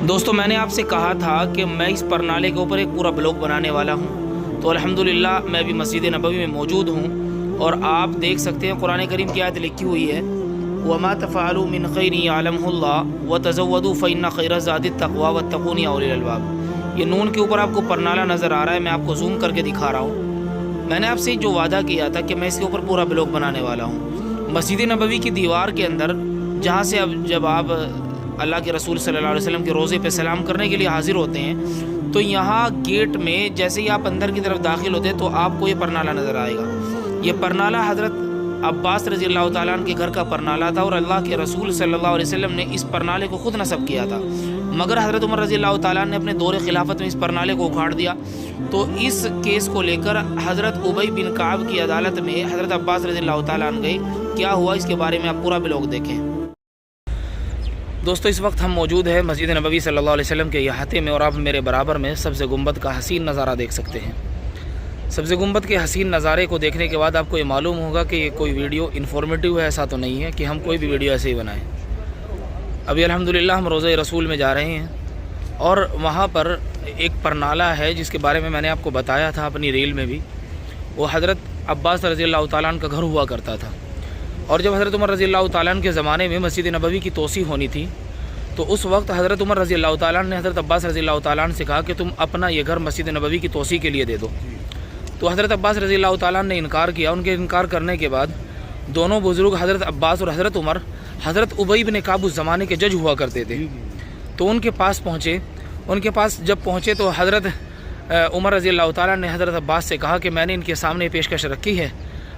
دوستو میں نے آپ سے کہا تھا کہ میں اس پرنالے کے اوپر ایک پورا بلاگ بنانے والا ہوں، تو الحمدللہ میں بھی مسجد نبوی میں موجود ہوں اور آپ دیکھ سکتے ہیں قرآن کریم کی آیت لکھی ہوئی ہے وَمَا تَفْعَلُوا مِنْ خَيْرٍ يَعْلَمْهُ اللَّهُ وَتَزَوَّدُوا فَإِنَّ خَيْرَ الزَّادِ التَّقْوَىٰ وَاتَّقُونِ يَا أُولِي الْأَلْبَابِ۔ یہ نون کے اوپر آپ کو پرنالہ نظر آ رہا ہے، میں آپ کو زوم کر کے دکھا رہا ہوں۔ میں نے آپ سے جو وعدہ کیا تھا کہ میں اس کے اوپر پورا بلاگ بنانے والا ہوں۔ مسجد نبوی کی دیوار کے اندر جہاں سے جب آپ اللہ کے رسول صلی اللہ علیہ وسلم کے روضے پہ سلام کرنے کے لیے حاضر ہوتے ہیں تو یہاں گیٹ میں جیسے ہی آپ اندر کی طرف داخل ہوتے ہیں تو آپ کو یہ پرنالہ نظر آئے گا۔ یہ پرنالہ حضرت عباس رضی اللہ تعالیٰ عنہ کے گھر کا پرنالہ تھا اور اللہ کے رسول صلی اللہ علیہ وسلم نے اس پرنالے کو خود نصب کیا تھا، مگر حضرت عمر رضی اللہ تعالیٰ عنہ نے اپنے دور خلافت میں اس پرنالے کو اکھاڑ دیا۔ تو اس کیس کو لے کر حضرت ابی بن کعب کی عدالت میں حضرت عباس رضی اللہ تعالیٰ عنہ گئے۔ کیا ہوا اس کے بارے میں آپ پورا بلاگ دیکھیں۔ دوستو اس وقت ہم موجود ہیں مسجد نبوی صلی اللہ علیہ وسلم کے احاطے میں اور آپ میرے برابر میں سبز گنبد کا حسین نظارہ دیکھ سکتے ہیں۔ سبز گنبد کے حسین نظارے کو دیکھنے کے بعد آپ کو یہ معلوم ہوگا کہ یہ کوئی ویڈیو انفارمیٹیو ہے، ایسا تو نہیں ہے کہ ہم کوئی بھی ویڈیو ایسے ہی بنائیں۔ ابھی الحمدللہ ہم روضہ رسول میں جا رہے ہیں اور وہاں پر ایک پرنالہ ہے جس کے بارے میں نے آپ کو بتایا تھا اپنی ریل میں بھی۔ وہ حضرت عباس رضی اللہ تعالیٰ عنہ کا گھر ہوا کرتا تھا، اور جب حضرت عمر رضی اللہ تعالیٰ عنہ کے زمانے میں مسجد نبوی کی توسیع ہونی تھی تو اس وقت حضرت عمر رضی اللہ تعالیٰ عنہ نے حضرت عباس رضی اللہ تعالیٰ عنہ سے کہا کہ تم اپنا یہ گھر مسجد نبوی کی توسیع کے لیے دے دو۔ تو حضرت عباس رضی اللہ تعالیٰ عنہ نے انکار کیا۔ ان کے انکار کرنے کے بعد دونوں بزرگ حضرت عباس اور حضرت عمر حضرت ابی بن کعب اس زمانے کے جج ہوا کرتے تھے، تو ان کے پاس پہنچے۔ ان کے پاس جب پہنچے تو حضرت عمر رضی اللہ تعالیٰ نے حضرت عباس سے کہا کہ میں نے ان کے سامنے پیشکش رکھی ہے،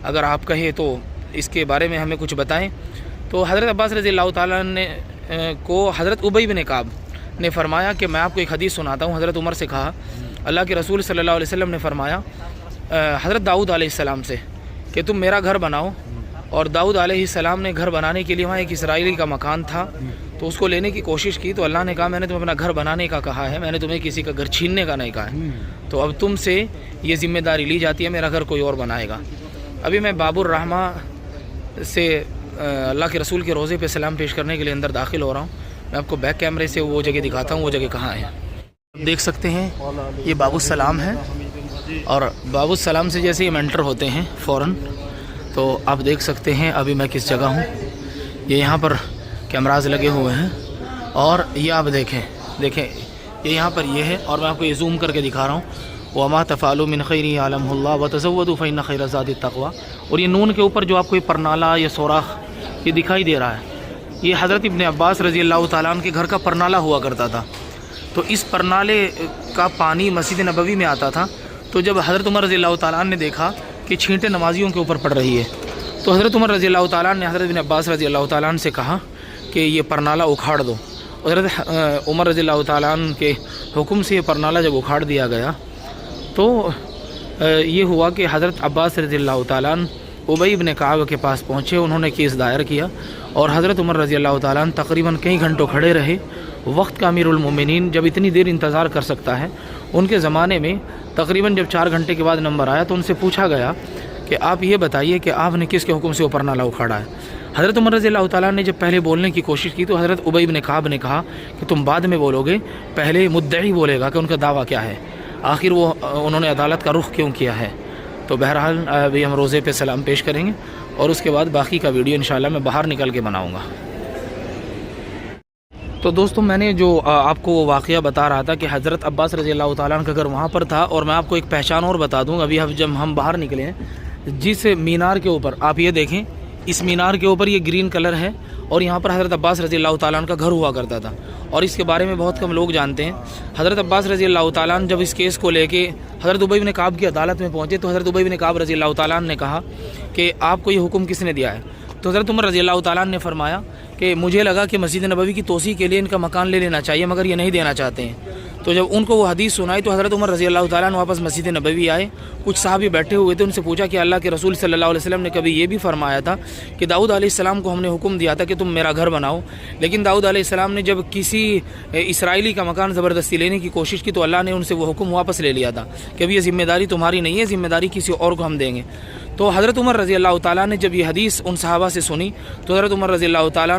اگر آپ کہیں تو اس کے بارے میں ہمیں کچھ بتائیں۔ تو حضرت عباس رضی اللہ تعالیٰ نے کو حضرت ابی بن کعب نے فرمایا کہ میں آپ کو ایک حدیث سناتا ہوں۔ حضرت عمر سے کہا اللہ کے رسول صلی اللہ علیہ وسلم نے فرمایا حضرت داؤد علیہ السلام سے کہ تم میرا گھر بناؤ، اور داؤد علیہ السلام نے گھر بنانے کے لیے وہاں ایک اسرائیلی کا مکان تھا تو اس کو لینے کی کوشش کی، تو اللہ نے کہا میں نے تمہیں اپنا گھر بنانے کا کہا ہے، میں نے تمہیں کسی کا گھر چھیننے کا نہیں کہا ہے، تو اب تم سے یہ ذمہ داری لی جاتی ہے، میرا گھر کوئی اور بنائے گا۔ ابھی میں باب الرحمہ سے اللہ کے رسول کے روضے پہ سلام پیش کرنے کے لیے اندر داخل ہو رہا ہوں۔ میں آپ کو بیک کیمرے سے وہ جگہ دکھاتا ہوں، وہ جگہ کہاں ہے۔ دیکھ سکتے ہیں یہ باب السلام ہے، اور باب السلام سے جیسے ہم انٹر ہوتے ہیں فوراً تو آپ دیکھ سکتے ہیں ابھی میں کس جگہ ہوں۔ یہ یہاں پر کیمراز لگے ہوئے ہیں اور یہ آپ دیکھیں یہ یہاں پر یہ ہے، اور میں آپ کو یہ زوم کر کے دکھا رہا ہوں وَمَا تَفْعَلُوا مِنْ خَيْرٍ يَعْلَمْهُ اللَّهُ وَتَزَوَّدُوا فَإِنَّ خَيْرَ الزَّادِ التَّقْوَىٰ۔ اور یہ نون کے اوپر جو آپ کو یہ پرنالہ یا سوراخ یہ دکھائی دے رہا ہے، یہ حضرت ابن عباس رضی اللہ تعالیٰ عنہ کے گھر کا پرنالہ ہوا کرتا تھا۔ تو اس پرنالے کا پانی مسجد نبوی میں آتا تھا، تو جب حضرت عمر رضی اللہ تعالیٰ عنہ نے دیکھا کہ چھینٹیں نمازیوں کے اوپر پڑ رہی ہے تو حضرت عمر رضی اللہ تعالیٰ عنہ نے حضرت ابن عباس رضی اللہ تعالیٰ عنہ سے کہا کہ یہ پرنالہ اکھاڑ دو۔ حضرت عمر رضی اللہ تعالیٰ عنہ کے حکم سے یہ پرنالہ جب اکھاڑ دیا گیا تو یہ ہوا کہ حضرت عباس رضی اللہ تعالیٰ عنہ ابی بن کعب کے پاس پہنچے، انہوں نے کیس دائر کیا، اور حضرت عمر رضی اللہ تعالیٰ عنہ تقریباً کئی گھنٹوں کھڑے رہے۔ وقت کا امیر المومنین جب اتنی دیر انتظار کر سکتا ہے، ان کے زمانے میں تقریباً جب 4 گھنٹے کے بعد نمبر آیا تو ان سے پوچھا گیا کہ آپ یہ بتائیے کہ آپ نے کس کے حکم سے وہ پرنالہ اکھاڑا ہے۔ حضرت عمر رضی اللہ تعالیٰ نے جب پہلے بولنے کی کوشش کی تو حضرت ابی بن کعب نے کہا کہ تم بعد میں بولو گے، پہلے مدعی بولے گا کہ ان کا دعویٰ کیا ہے، آخر انہوں نے عدالت کا رخ کیوں کیا ہے۔ تو بہرحال ابھی ہم روزے پہ سلام پیش کریں گے اور اس کے بعد باقی کا ویڈیو انشاءاللہ میں باہر نکل کے بناؤں گا۔ تو دوستو میں نے جو آپ کو وہ واقعہ بتا رہا تھا کہ حضرت عباس رضی اللہ تعالیٰ عنہ کا گھر وہاں پر تھا، اور میں آپ کو ایک پہچان اور بتا دوں ابھی جب ہم باہر نکلے ہیں، جس مینار کے اوپر آپ یہ دیکھیں، اس مینار کے اوپر یہ گرین کلر ہے اور یہاں پر حضرت عباس رضی اللہ تعالیٰ عنہ کا گھر ہوا کرتا تھا، اور اس کے بارے میں بہت کم لوگ جانتے ہیں۔ حضرت عباس رضی اللہ تعالیٰ عنہ جب اس کیس کو لے کے حضرت ابی بن کعب کی عدالت میں پہنچے تو حضرت ابی بن کعب رضی اللہ تعالیٰ عنہ نے کہا کہ آپ کو یہ حکم کس نے دیا ہے؟ تو حضرت عمر رضی اللہ تعالیٰ عنہ نے فرمایا کہ مجھے لگا کہ مسجد نبوی کی توسیع کے لیے ان کا مکان لے لینا چاہیے، مگر یہ نہیں دینا چاہتے ہیں۔ تو جب ان کو وہ حدیث سنائی تو حضرت عمر رضی اللہ تعالیٰ عنہ واپس مسجد نبوی آئے۔ کچھ صحابی بیٹھے ہوئے تھے، ان سے پوچھا کہ اللہ کے رسول صلی اللہ علیہ وسلم نے کبھی یہ بھی فرمایا تھا کہ داؤد علیہ السلام کو ہم نے حکم دیا تھا کہ تم میرا گھر بناؤ، لیکن داؤد علیہ السلام نے جب کسی اسرائیلی کا مکان زبردستی لینے کی کوشش کی تو اللہ نے ان سے وہ حکم واپس لے لیا تھا کہ اب یہ ذمہ داری تمہاری نہیں ہے، ذمہ داری کسی اور کو ہم دیں گے۔ تو حضرت عمر رضی اللہ تعالیٰ نے جب یہ حدیث ان صحابہ سے سنی تو حضرت عمر رضی اللہ تعالیٰ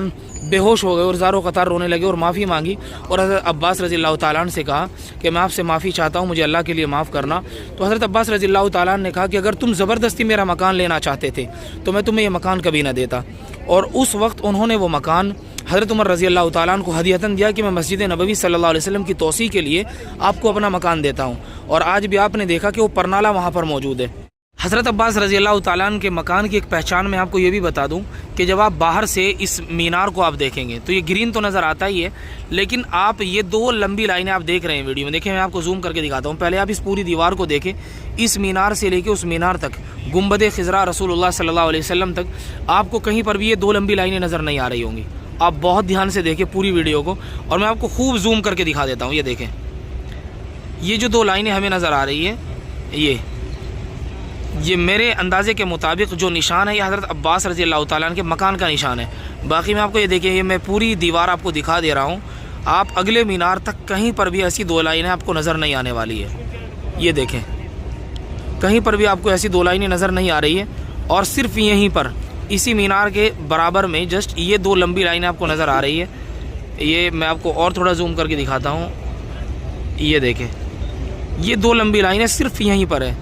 بے ہوش ہو گئے اور زار و قطار رونے لگے اور معافی مانگی، اور حضرت عباس رضی اللہ تعالیٰ سے کہا کہ میں آپ سے معافی چاہتا ہوں، مجھے اللہ کے لیے معاف کرنا۔ تو حضرت عباس رضی اللہ تعالیٰ نے کہا کہ اگر تم زبردستی میرا مکان لینا چاہتے تھے تو میں تمہیں یہ مکان کبھی نہ دیتا، اور اس وقت انہوں نے وہ مکان حضرت عمر رضی اللہ تعالیٰ کو ہدیۃً دیا کہ میں مسجد نبوی صلی اللہ علیہ وسلم کی توسیع کے لیے آپ کو اپنا مکان دیتا ہوں، اور آج بھی آپ نے دیکھا کہ وہ پرنالہ وہاں پر موجود ہے۔ حضرت عباس رضی اللہ تعالیٰ کے مکان کی ایک پہچان میں آپ کو یہ بھی بتا دوں کہ جب آپ باہر سے اس مینار کو آپ دیکھیں گے تو یہ گرین تو نظر آتا ہی ہے، لیکن آپ یہ دو لمبی لائنیں آپ دیکھ رہے ہیں ویڈیو میں، دیکھیں میں آپ کو زوم کر کے دکھاتا ہوں۔ پہلے آپ اس پوری دیوار کو دیکھیں، اس مینار سے لے کے اس مینار تک، گنبد خضرا رسول اللہ صلی اللہ علیہ وسلم تک آپ کو کہیں پر بھی یہ دو لمبی لائنیں نظر نہیں آ رہی ہوں گی۔ آپ بہت دھیان سے دیکھیں پوری ویڈیو کو، اور میں آپ کو خوب زوم کر کے دکھا دیتا ہوں۔ یہ دیکھیں، یہ جو دو لائنیں ہمیں نظر آ رہی ہیں، یہ میرے اندازے کے مطابق جو نشان ہے یہ حضرت عباس رضی اللہ تعالیٰ کے مکان کا نشان ہے۔ باقی میں آپ کو یہ دیکھیں، یہ میں پوری دیوار آپ کو دکھا دے رہا ہوں، آپ اگلے مینار تک کہیں پر بھی ایسی دو لائنیں آپ کو نظر نہیں آنے والی ہے۔ یہ دیکھیں، کہیں پر بھی آپ کو ایسی دو لائنیں نظر نہیں آ رہی ہے، اور صرف یہیں پر اسی مینار کے برابر میں جسٹ یہ دو لمبی لائنیں آپ کو نظر آ رہی ہے۔ یہ میں آپ کو اور تھوڑا زوم کر کے دکھاتا ہوں۔ یہ دیکھیں، یہ دو لمبی لائنیں صرف یہیں پر ہے۔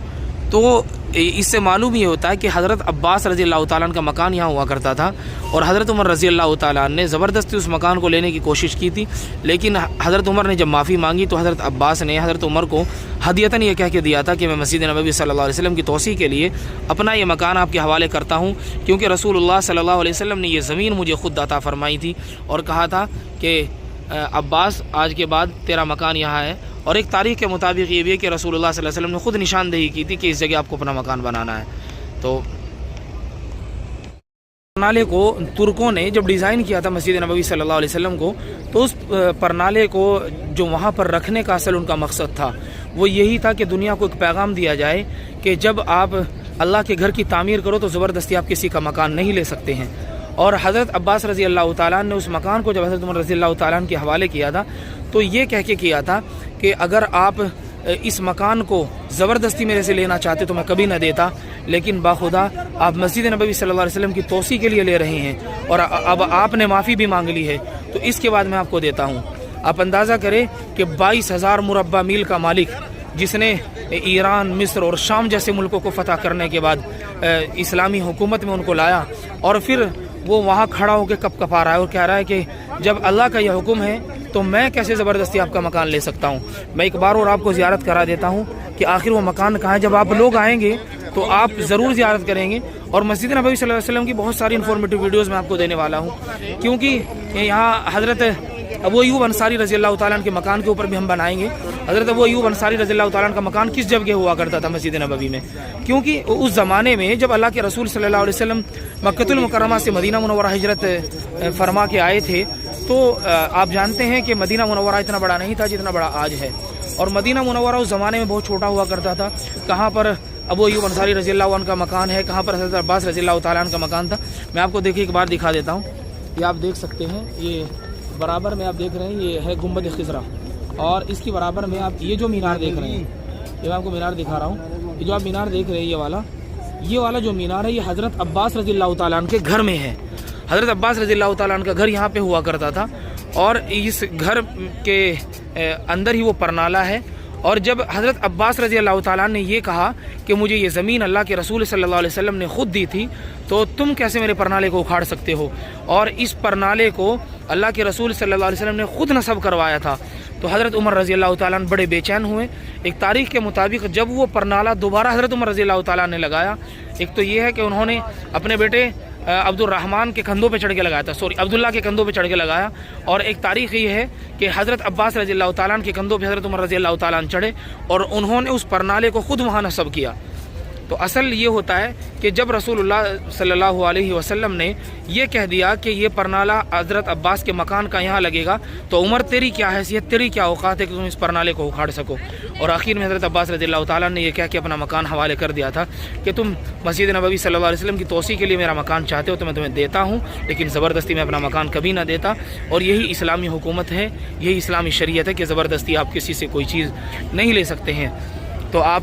تو اس سے معلوم یہ ہوتا ہے کہ حضرت عباس رضی اللہ تعالیٰ کا مکان یہاں ہوا کرتا تھا، اور حضرت عمر رضی اللہ تعالیٰ نے زبردستی اس مکان کو لینے کی کوشش کی تھی، لیکن حضرت عمر نے جب معافی مانگی تو حضرت عباس نے حضرت عمر کو ہدیۃً یہ کہہ کے دیا تھا کہ میں مسجد نبوی صلی اللہ علیہ وسلم کی توسیع کے لیے اپنا یہ مکان آپ کے حوالے کرتا ہوں، کیونکہ رسول اللہ صلی اللہ علیہ وسلم نے یہ زمین مجھے خود عطا فرمائی تھی، اور کہا تھا کہ عباس آج کے بعد تیرا مکان یہاں ہے۔ اور ایک تاریخ کے مطابق یہ بھی ہے کہ رسول اللہ صلی اللہ علیہ وسلم نے خود نشاندہی کی تھی کہ اس جگہ آپ کو اپنا مکان بنانا ہے۔ تو پرنالے کو ترکوں نے جب ڈیزائن کیا تھا مسجد نبوی صلی اللہ علیہ وسلم کو، تو اس پرنالے کو جو وہاں پر رکھنے کا اصل ان کا مقصد تھا وہ یہی تھا کہ دنیا کو ایک پیغام دیا جائے کہ جب آپ اللہ کے گھر کی تعمیر کرو تو زبردستی آپ کسی کا مکان نہیں لے سکتے ہیں۔ اور حضرت عباس رضی اللہ تعالیٰ نے اس مکان کو جب حضرت عمر رضی اللہ تعالیٰ کے حوالے کیا تھا تو یہ کہہ کے کیا تھا کہ اگر آپ اس مکان کو زبردستی میرے سے لینا چاہتے تو میں کبھی نہ دیتا، لیکن باخدا آپ مسجد نبوی صلی اللہ علیہ وسلم کی توسیع کے لیے لے رہے ہیں، اور اب آپ نے معافی بھی مانگ لی ہے تو اس کے بعد میں آپ کو دیتا ہوں۔ آپ اندازہ کریں کہ 22,000 مربع میل کا مالک، جس نے ایران، مصر اور شام جیسے ملکوں کو فتح کرنے کے بعد اسلامی حکومت میں ان کو لایا، اور پھر وہ وہاں کھڑا ہو کے کپ کپا رہا ہے اور کہہ رہا ہے کہ جب اللہ کا یہ حکم ہے تو میں کیسے زبردستی آپ کا مکان لے سکتا ہوں۔ میں ایک بار اور آپ کو زیارت کرا دیتا ہوں کہ آخر وہ مکان کہاں ہے۔ جب آپ لوگ آئیں گے تو آپ ضرور زیارت کریں گے، اور مسجد نبوی صلی اللہ علیہ وسلم کی بہت ساری انفارمیٹیو ویڈیوز میں آپ کو دینے والا ہوں، کیونکہ یہاں حضرت ابو ایوب انصاری رضی اللہ تعالیٰ کے مکان کے اوپر بھی ہم بنائیں گے۔ حضرت ابو ایوب انصاری رضی اللہ تعالیٰ کا مکان کس جگہ ہوا کرتا تھا؟ مسجد نبوی میں، کیونکہ اس زمانے میں جب اللہ کے رسول صلی اللہ علیہ وسلم مکہ المکرمہ سے مدینہ منورہ ہجرت فرما کے آئے تھے تو آپ جانتے ہیں کہ مدینہ منورہ اتنا بڑا نہیں تھا جتنا بڑا آج ہے، اور مدینہ منورہ اس زمانے میں بہت چھوٹا ہوا کرتا تھا۔ کہاں پر ابو ایوب انصاری رضی اللہ عنہ کا مکان ہے، کہاں پر حضرت عباس رضی اللہ تعالیٰ عنہ کا مکان تھا۔ میں آپ کو دیکھیے ایک بار دکھا دیتا ہوں، یہ آپ دیکھ سکتے ہیں، یہ برابر میں آپ دیکھ رہے ہیں یہ ہے گنبد خضرا، اور اس کی برابر میں آپ یہ جو مینار دیکھ رہے ہیں، یہ میں آپ کو مینار دکھا رہا ہوں، یہ جو آپ مینار دیکھ رہے ہیں یہ والا جو مینار ہے یہ حضرت عباس رضی اللہ تعالیٰ عنہ کے گھر میں ہے۔ حضرت عباس رضی اللہ تعالیٰ عنہ کا گھر یہاں پہ ہوا کرتا تھا، اور اس گھر کے اندر ہی وہ پرنالہ ہے۔ اور جب حضرت عباس رضی اللہ تعالیٰ نے یہ کہا کہ مجھے یہ زمین اللہ کے رسول صلی اللہ علیہ وسلم نے خود دی تھی تو تم کیسے میرے پرنالے کو اکھاڑ سکتے ہو، اور اس پرنالے کو اللہ کے رسول صلی اللہ علیہ وسلم نے خود نصب کروایا تھا، تو حضرت عمر رضی اللہ تعالیٰ عنہ بڑے بے چین ہوئے۔ ایک تاریخ کے مطابق جب وہ پرنالہ دوبارہ حضرت عمر رضی اللہ تعالیٰ نے لگایا، ایک تو یہ ہے کہ انہوں نے اپنے بیٹے عبد الرحمن کے کندھوں پہ چڑھ کے لگایا تھا، عبداللہ کے کندھوں پہ چڑھ کے لگایا، اور ایک تاریخ یہ ہے کہ حضرت عباس رضی اللہ تعالیٰ کے کندھوں پہ حضرت عمر رضی اللہ تعالیٰ چڑھے اور انہوں نے اس پرنالے کو خود وہاں نصب کیا۔ تو اصل یہ ہوتا ہے کہ جب رسول اللہ صلی اللہ علیہ وسلم نے یہ کہہ دیا کہ یہ پرنالہ حضرت عباس کے مکان کا یہاں لگے گا، تو عمر تیری کیا حیثیت، تیری کیا اوقات ہے کہ تم اس پرنالے کو اکھاڑ سکو۔ اور آخر میں حضرت عباس رضی اللہ تعالیٰ نے یہ کہہ کے اپنا مکان حوالے کر دیا تھا کہ تم مسجد نبوی صلی اللہ علیہ وسلم کی توسیع کے لیے میرا مکان چاہتے ہو تو میں تمہیں دیتا ہوں، لیکن زبردستی میں اپنا مکان کبھی نہ دیتا۔ اور یہی اسلامی حکومت ہے، یہی اسلامی شریعت ہے کہ زبردستی آپ کسی سے کوئی چیز نہیں لے سکتے ہیں۔ تو آپ